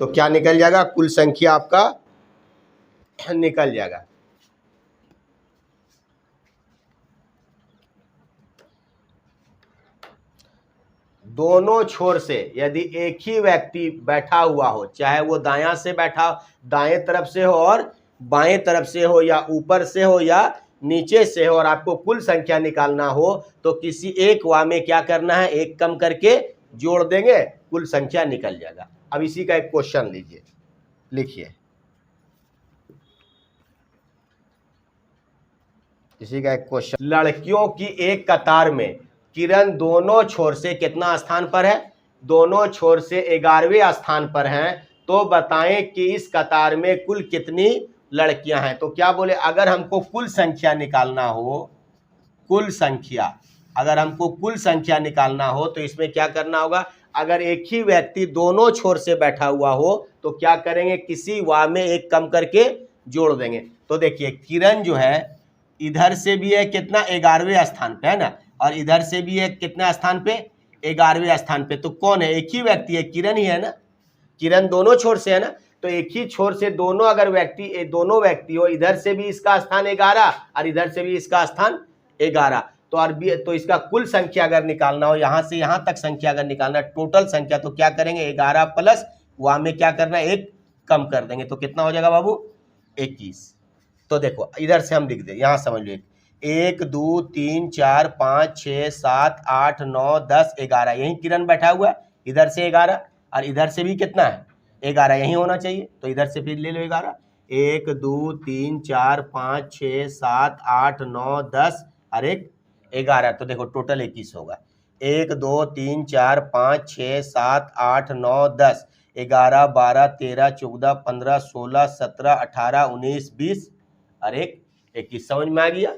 तो क्या निकल जाएगा, कुल संख्या आपका निकल जाएगा। दोनों छोर से यदि एक ही व्यक्ति बैठा हुआ हो, चाहे वो दायां से बैठा, दाएं तरफ से हो और बाएं तरफ से हो, या ऊपर से हो या नीचे से हो, और आपको कुल संख्या निकालना हो तो किसी एक वा में क्या करना है, एक कम करके जोड़ देंगे, कुल संख्या निकल जाएगा। अब इसी का एक क्वेश्चन लीजिए, लिखिए, इसी का एक क्वेश्चन। लड़कियों की एक कतार में किरण दोनों छोर से कितना स्थान पर है, दोनों छोर से 11वें स्थान पर हैं, तो बताएं कि इस कतार में कुल कितनी लड़कियां हैं। तो क्या बोले, अगर हमको कुल संख्या निकालना हो, कुल संख्या, अगर हमको कुल संख्या निकालना हो तो इसमें क्या करना होगा, अगर एक ही व्यक्ति दोनों छोर से बैठा हुआ हो तो क्या करेंगे, किसी वा में एक कम करके जोड़ देंगे। तो देखिए किरण जो है इधर से भी है कितना, 11वें स्थान पे है ना, और इधर से भी है कितना स्थान पे, 11वें स्थान पे। तो कौन है, एक ही व्यक्ति है, किरण ही है ना, किरण दोनों छोर से है ना, तो एक ही छोर से दोनों अगर व्यक्ति, दोनों व्यक्ति हो, इधर से भी इसका स्थान 11 और इधर से भी इसका स्थान 11, तो अरबी, तो इसका कुल संख्या अगर निकालना हो, यहां से यहां तक संख्या अगर निकालना है, टोटल संख्या, तो क्या करेंगे, 11 प्लस वहां में क्या करना है, एक कम कर देंगे, तो कितना हो जाएगा बाबू, 21। तो देखो इधर से हम लिख दे, यहां समझ लो, 1 2 3 4 5 6 7 8 9 10 11, यही किरण बैठा हुआ है, इधर से 11 और इधर से भी कितना है, 11, यही होना चाहिए। तो इधर से फिर ले लो 11, 1 2 3 4 5 6 7 8 9 10 और 1 11, तो देखो टोटल 21 होगा। 1 2 3 4 5 6 7 8 9 10 11 12 13 14 15 16 17 18 19 20 और 1 21, समझ में आ गया।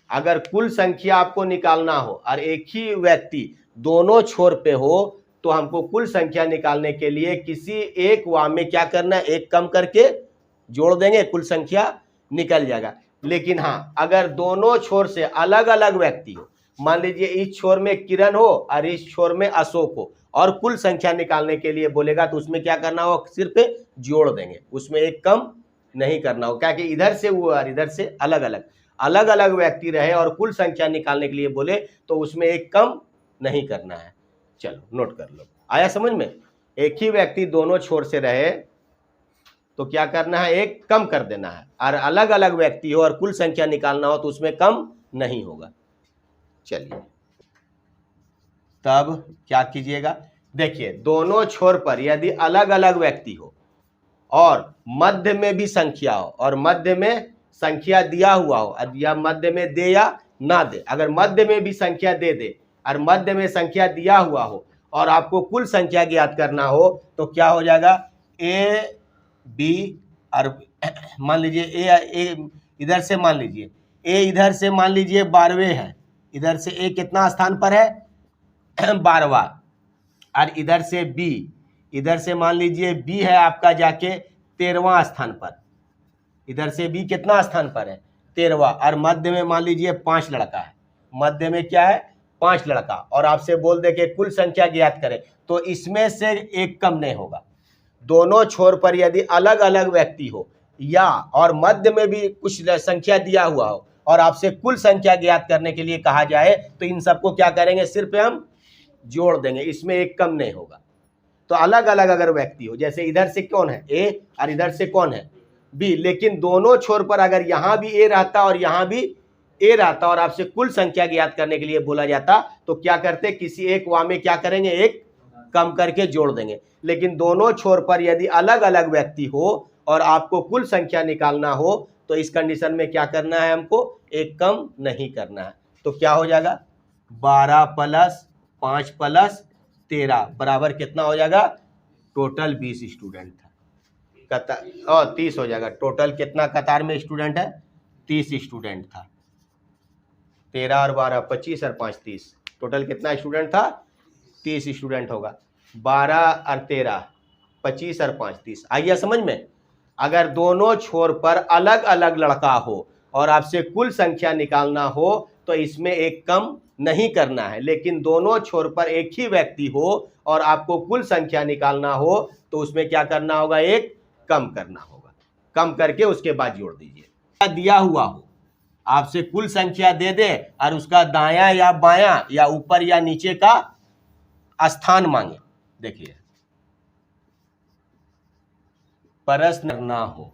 अगर कुल संख्या आपको निकालना हो और एक ही व्यक्ति दोनों छोर पे हो तो हमको कुल संख्या निकालने के लिए किसी एक वा में क्या करना है, एक कम करके जोड़ देंगे, कुल संख्या निकल जाएगा। लेकिन हाँ, अगर दोनों छोर से अलग अलग व्यक्ति हो, मान लीजिए इस छोर में किरण हो और इस छोर में अशोक हो, और कुल संख्या निकालने के लिए बोलेगा तो उसमें क्या करना हो, सिर्फ जोड़ देंगे, उसमें एक कम नहीं करना हो, क्या कि इधर से वो और इधर से अलग अलग व्यक्ति रहे और कुल संख्या निकालने के लिए बोले तो उसमें एक कम नहीं करना है। चलो नोट कर लो, आया समझ में। एक ही व्यक्ति दोनों छोर से रहे तो क्या करना है, एक कम कर देना है, और अलग अलग व्यक्ति हो और कुल संख्या निकालना हो तो उसमें कम नहीं होगा। चलिए तब क्या कीजिएगा, देखिए दोनों छोर पर यदि अलग अलग व्यक्ति हो और मध्य में भी संख्या हो, और मध्य में संख्या दिया हुआ हो, या मध्य में दे या ना दे, अगर मध्य में भी संख्या दे दे और मध्य में संख्या दिया हुआ हो और आपको कुल संख्या ज्ञात करना हो तो क्या हो जाएगा, ए बी, और मान लीजिए ए इधर से, मान लीजिए ए इधर से मान लीजिए 12वें है, इधर से ए कितना स्थान पर है, 12वां, और इधर से बी, इधर से मान लीजिए बी है आपका जाके 13वां स्थान पर, इधर से बी कितना स्थान पर है, 13वां, और मध्य में मान लीजिए 5 लड़का है, मध्य में क्या है, 5 लड़का, और आपसे बोल दे के कुल संख्या ज्ञात करें, तो इसमें से एक कम नहीं होगा। दोनों छोर पर यदि अलग अलग व्यक्ति हो या और मध्य में भी कुछ संख्या दिया हुआ हो और आपसे कुल संख्या ज्ञात करने के लिए कहा जाए तो इन सबको क्या करेंगे, सिर्फ हम जोड़ देंगे, इसमें एक कम नहीं होगा। तो अलग अलग अगर व्यक्ति हो, जैसे इधर से कौन है, ए, और इधर से कौन है, बी, लेकिन दोनों छोर पर अगर यहां भी ए रहता और यहां भी ए रहता और आपसे कुल संख्या ज्ञात करने के लिए बोला जाता तो क्या करते, किसी एक वा में क्या करेंगे, एक कम करके जोड़ देंगे। लेकिन दोनों छोर पर यदि अलग अलग व्यक्ति हो और आपको कुल संख्या निकालना हो तो इस कंडीशन में क्या करना है, हमको एक कम नहीं करना है। तो क्या हो जाएगा, 12 प्लस 5 प्लस 13 बराबर कितना हो जाएगा, टोटल 20 स्टूडेंट था, कतार और 30 हो जाएगा। टोटल कितना कतार में स्टूडेंट है, 30 स्टूडेंट था, 13 और 12 25 और 5 30, टोटल कितना स्टूडेंट था, 30 स्टूडेंट होगा। 12 और 13 25 और 5 30, आइए समझ में। अगर दोनों छोर पर अलग अलग लड़का हो और आपसे कुल संख्या निकालना हो तो इसमें एक कम नहीं करना है, लेकिन दोनों छोर पर एक ही व्यक्ति हो और आपको कुल संख्या निकालना हो तो उसमें क्या करना होगा, एक कम करना होगा। कम करके उसके बाद जोड़ दीजिए। दिया हुआ हो, आपसे कुल संख्या दे दे और उसका दायां या बायां या ऊपर या नीचे का स्थान मांगे। देखिए, प्रश्न ना हो,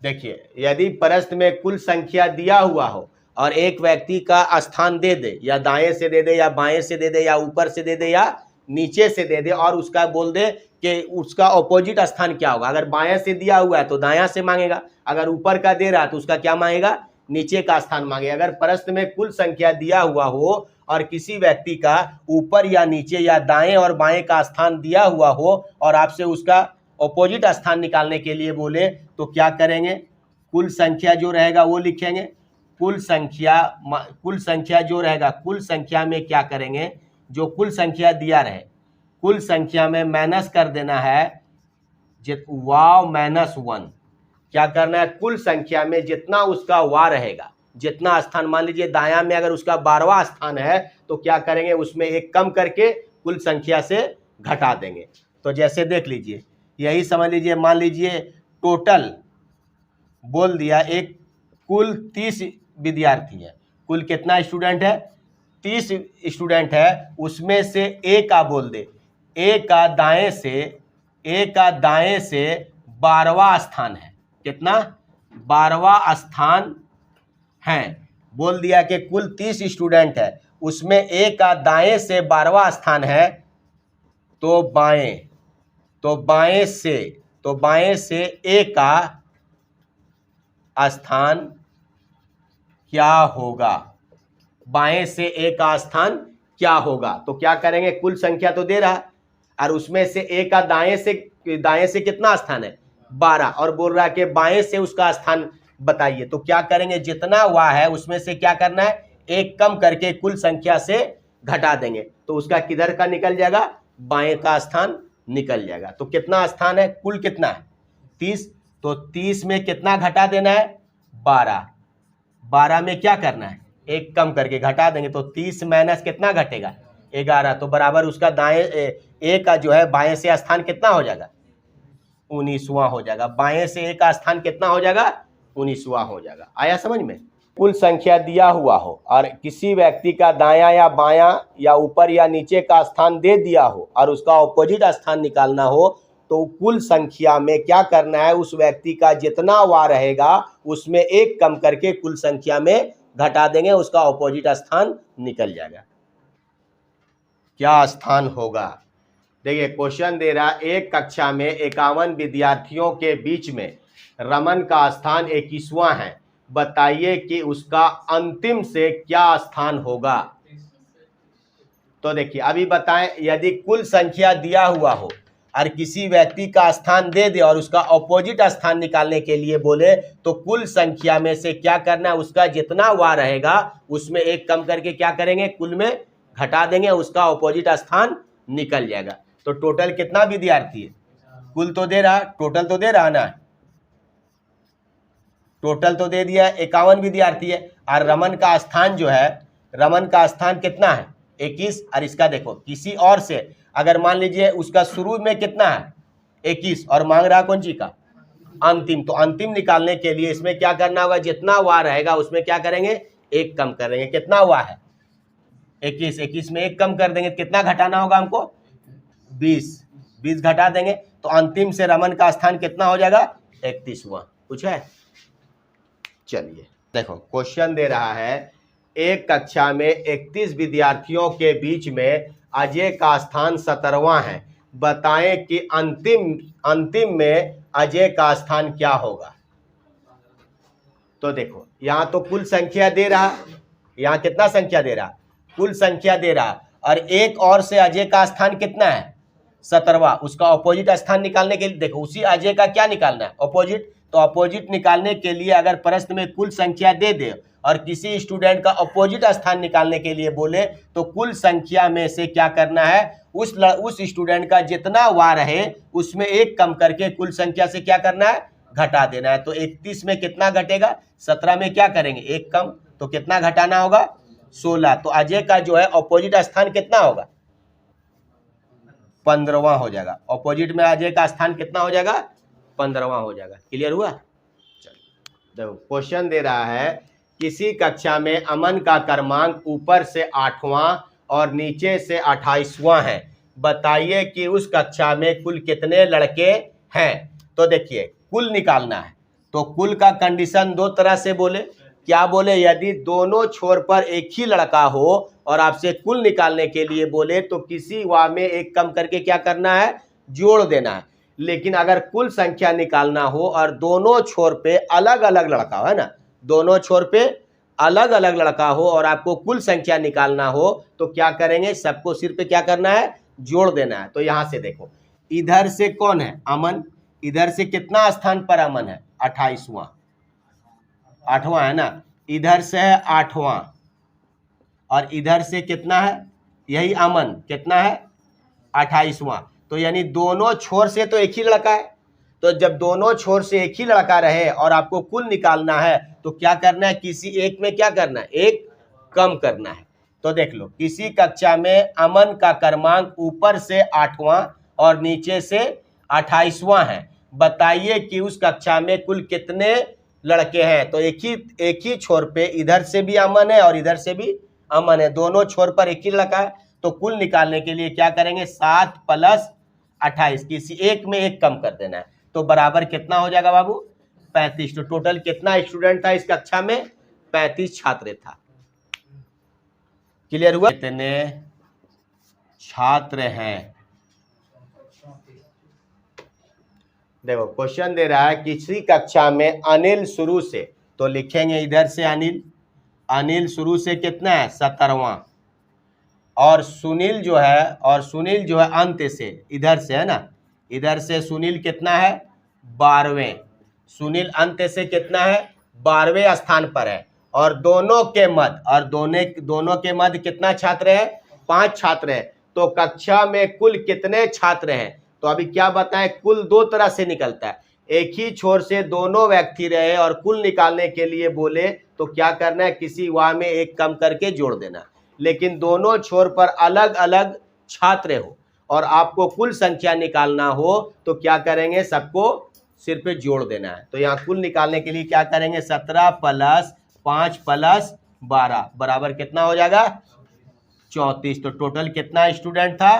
देखिए यदि प्रश्न में कुल संख्या दिया हुआ हो और एक व्यक्ति का स्थान दे दे, या दाएं से दे दे या बाएं से दे दे या ऊपर से दे दे या नीचे से दे दे, और उसका बोल दे कि उसका ऑपोजिट स्थान क्या होगा। अगर बाएं से दिया हुआ है तो दायां से मांगेगा, अगर ऊपर का दे रहा है तो उसका क्या मांगेगा, नीचे का स्थान मांगेगा। अगर प्रश्न में कुल संख्या दिया हुआ हो और किसी व्यक्ति का ऊपर या नीचे या दाएं और बाएं का स्थान दिया हुआ हो और आपसे उसका ऑपोजिट स्थान निकालने के लिए बोले तो क्या करेंगे, कुल संख्या जो रहेगा वो लिखेंगे। कुल संख्या जो रहेगा, कुल संख्या में क्या करेंगे, जो कुल संख्या दिया रहे कुल संख्या में माइनस कर देना है -1। क्या करना है, कुल संख्या में जितना उसका वार रहेगा, जितना स्थान, मान लीजिए दायां में अगर उसका 12वां स्थान है तो क्या करेंगे, उसमें एक कम करके कुल संख्या से घटा देंगे। तो जैसे देख लीजिए, यही समझ लीजिए, मान लीजिए टोटल बोल दिया एक कुल 30 विद्यार्थी है, कुल कितना स्टूडेंट है, 30 स्टूडेंट है, उसमें से ए का बोल दे, ए का दाएं से 12वां स्थान है, कितना, 12वां स्थान है। बोल दिया कि कुल 30 स्टूडेंट है, उसमें ए का दाएं से 12वां स्थान है, तो बाएं से ए का स्थान क्या होगा, बाएं से ए का स्थान क्या होगा। तो क्या करेंगे, कुल संख्या तो दे रहा और उसमें से ए का दाएं से कितना स्थान है, 12, और बोल रहा है कि बाएं से उसका स्थान बताइए। तो क्या करेंगे, जितना वह है उसमें से क्या करना है, एक कम करके कुल संख्या से घटा देंगे, तो उसका किधर का निकल जाएगा, बाएं का स्थान निकल जाएगा। तो कितना स्थान है, कुल कितना है 30, तो 30 में कितना घटा देना है, 12 में क्या करना है, एक कम करके घटा देंगे। तो 30 माइनस कितना घटेगा, 11, तो बराबर उसका दाएं ए का जो है बाएं से स्थान कितना हो जाएगा, 19वां हो जाएगा। बाएं से ए का स्थान कितना हो जाएगा, 19वां हो जाएगा। आया समझ में। कुल संख्या दिया हुआ हो और किसी व्यक्ति का दायां या बायां या ऊपर या नीचे का स्थान दे दिया हो और उसका ऑपोजिट स्थान निकालना हो तो कुल संख्या में क्या करना है, उस व्यक्ति का जितना वाह रहेगा उसमें एक कम करके कुल संख्या में घटा देंगे, उसका ऑपोजिट स्थान निकल जाएगा। क्या स्थान होगा, देखिए क्वेश्चन दे रहा, एक कक्षा में 51 विद्यार्थियों के बीच में रमन का स्थान 21वां है, बताइए कि उसका अंतिम से क्या स्थान होगा। तो देखिए अभी बताएं, यदि कुल संख्या दिया हुआ हो और किसी व्यक्ति का स्थान दे दे और उसका ऑपोजिट स्थान निकालने के लिए बोले तो कुल संख्या में से क्या करना है, उसका जितना वाह रहेगा उसमें एक कम करके क्या करेंगे, कुल में घटा देंगे, उसका ऑपोजिट स्थान निकल जाएगा। तो टोटल कितना विद्यार्थी है, कुल तो दे रहा, टोटल तो दे रहा ना, टोटल तो दे दिया 51 विद्यार्थी है, और रमन का स्थान जो है, रमन का स्थान कितना है 21, और इसका देखो किसी और से अगर मान लीजिए उसका शुरू में कितना है 21 और मांग रहा कौन सी का अंतिम, तो अंतिम निकालने के लिए इसमें क्या करना होगा, जितना वाह रहेगा उसमें क्या करेंगे, एक कम करेंगे। कितना वाह है 21 में एक कम कर देंगे, कितना घटाना होगा हमको, 20 घटा देंगे, तो अंतिम से रमन का स्थान कितना हो जाएगा, 31वां। कुछ है, चलिए देखो क्वेश्चन दे रहा है, एक कक्षा में 31 विद्यार्थियों के बीच में अजय का स्थान 17वां है, बताएं कि अंतिम में अजय का स्थान क्या होगा। तो देखो यहां तो कुल संख्या दे रहा, यहां कितना संख्या दे रहा, कुल संख्या दे रहा, और एक और से अजय का स्थान कितना है 17वां, उसका ऑपोजिट स्थान निकालने के लिए देखो उसी अजय का क्या निकालना है, ऑपोजिट। तो अपोजिट निकालने के लिए अगर प्रश्न में कुल संख्या दे दे और किसी स्टूडेंट का अपोजिट स्थान निकालने के लिए बोले तो कुल संख्या में से क्या करना है, उस स्टूडेंट का जितना वाह रहे उसमें एक कम करके कुल संख्या से क्या करना है, घटा देना है। तो 31 में कितना घटेगा, 17 में क्या करेंगे, एक कम, तो कितना घटाना होगा 16। तो अजय का जो है ऑपोजिट स्थान कितना होगा 15वां हो जाएगा। ऑपोजिट में अजय का स्थान कितना हो जाएगा 15वां हो जाएगा। क्लियर हुआ। चलो देखो क्वेश्चन दे रहा है किसी कक्षा में अमन का क्रमांक ऊपर से 8वां और नीचे से 28वां है, बताइए कि उस कक्षा में कुल कितने लड़के हैं। तो देखिए कुल निकालना है, तो कुल का कंडीशन दो तरह से बोले। क्या बोले, यदि दोनों छोर पर एक ही लड़का हो और आपसे कुल निकालने के लिए बोले तो किसी वा में एक कम करके क्या करना है जोड़ देना है। लेकिन अगर कुल संख्या निकालना हो और दोनों छोर पे अलग अलग लड़का हो, है ना, दोनों छोर पे अलग अलग लड़का हो और आपको कुल संख्या निकालना हो तो क्या करेंगे, सबको सिर पे क्या करना है जोड़ देना है। तो यहां से देखो इधर से कौन है अमन, इधर से कितना स्थान पर अमन है 28वां, 8वां है ना, इधर से है 8वां और इधर से कितना है यही अमन कितना है 28वां। तो यानी दोनों छोर से तो एक ही लड़का है, तो जब दोनों छोर से एक ही लड़का रहे और आपको कुल निकालना है तो क्या करना है, किसी एक में क्या करना है एक कम करना है। तो देख लो किसी कक्षा में अमन का क्रमांक ऊपर से 8वां और नीचे से 28वां है, बताइए कि उस कक्षा में कुल कितने लड़के हैं। तो एक ही छोर पे इधर से भी अमन है और इधर से भी अमन है, दोनों छोर पर एक ही लड़का है। तो कुल निकालने के लिए क्या करेंगे 7 + 28, किसी एक में एक कम कर देना है। तो बराबर कितना हो जाएगा बाबू 35। तो टोटल कितना स्टूडेंट था इस कक्षा में 35 छात्र था। क्लियर हुआ। कितने छात्र हैं, देखो क्वेश्चन दे रहा है किसी कक्षा में अनिल शुरू से, तो लिखेंगे इधर से अनिल शुरू से कितना है 17वां और सुनील जो है अंत से इधर से है ना, इधर से सुनील कितना है 12वें, सुनील अंत से कितना है 12वें स्थान पर है और दोनों के मध्य कितना छात्र है 5 छात्र है। तो कक्षा में कुल कितने छात्र हैं। तो अभी क्या बताएं, कुल दो तरह से निकलता है, एक ही छोर से दोनों व्यक्ति रहे और कुल निकालने के लिए बोले तो क्या करना है किसी वा में एक कम करके जोड़ देना। लेकिन दोनों छोर पर अलग अलग छात्र हो और आपको कुल संख्या निकालना हो तो क्या करेंगे सबको सिर पे जोड़ देना है। तो यहाँ कुल निकालने के लिए क्या करेंगे 17 + 5 + 12 बराबर कितना हो जाएगा 34। तो टोटल कितना स्टूडेंट था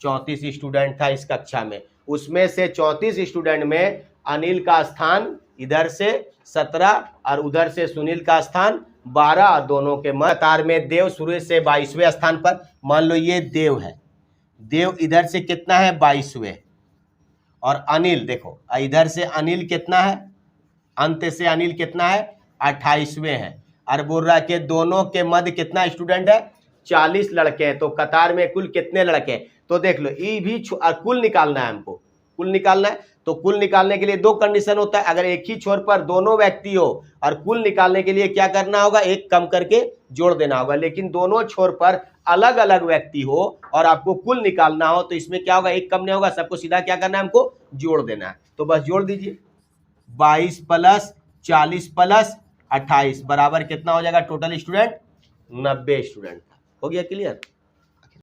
34 स्टूडेंट था इस कक्षा में। उसमें से 34 स्टूडेंट में अनिल का स्थान इधर से 17 और उधर से सुनील का स्थान 12 और दोनों के कतार में देव शुरू से 22वें स्थान पर। मान लो ये देव है, देव इधर से कितना है 22वें और अनिल देखो इधर से अनिल कितना है अंत से अनिल कितना है 28वें है और बोल रहा है कि दोनों के मध्य कितना स्टूडेंट है 40 लड़के हैं। तो कतार में कुल कितने लड़के हैं। तो देख लो ये भी कुल निकालना है हमको, कुल निकालना है। तो कुल निकालने के लिए दो कंडीशन होता है, अगर एक ही छोर पर दोनों व्यक्ति हो और कुल निकालने के लिए क्या करना होगा एक कम करके जोड़ देना होगा। लेकिन दोनों छोर पर अलग अलग व्यक्ति हो और आपको कुल निकालना हो तो इसमें क्या होगा एक कम नहीं होगा, सबको सीधा क्या करना है हमको जोड़ देना है। तो बस जोड़ दीजिए 22 + 40 + 28 बराबर कितना हो जाएगा टोटल स्टूडेंट 90 स्टूडेंट। हो गया क्लियर।